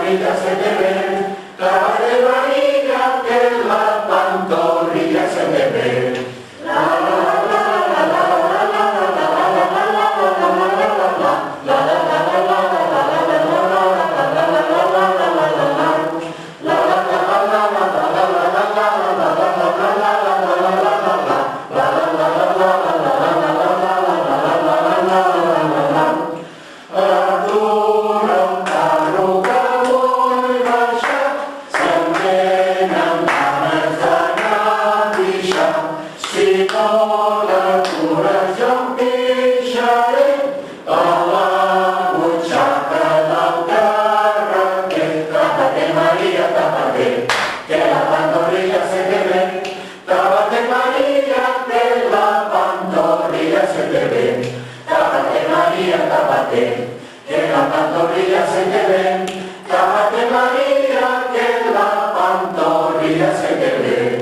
pantorrillas se te ven, tápate María, que las pantorrillas se te ven. Que las pantorrillas se te ven, tápate María, que las pantorrillas se te ven, tápate María, tápate, que las pantorrillas se te ven, tápate María, que las pantorrillas se te ven.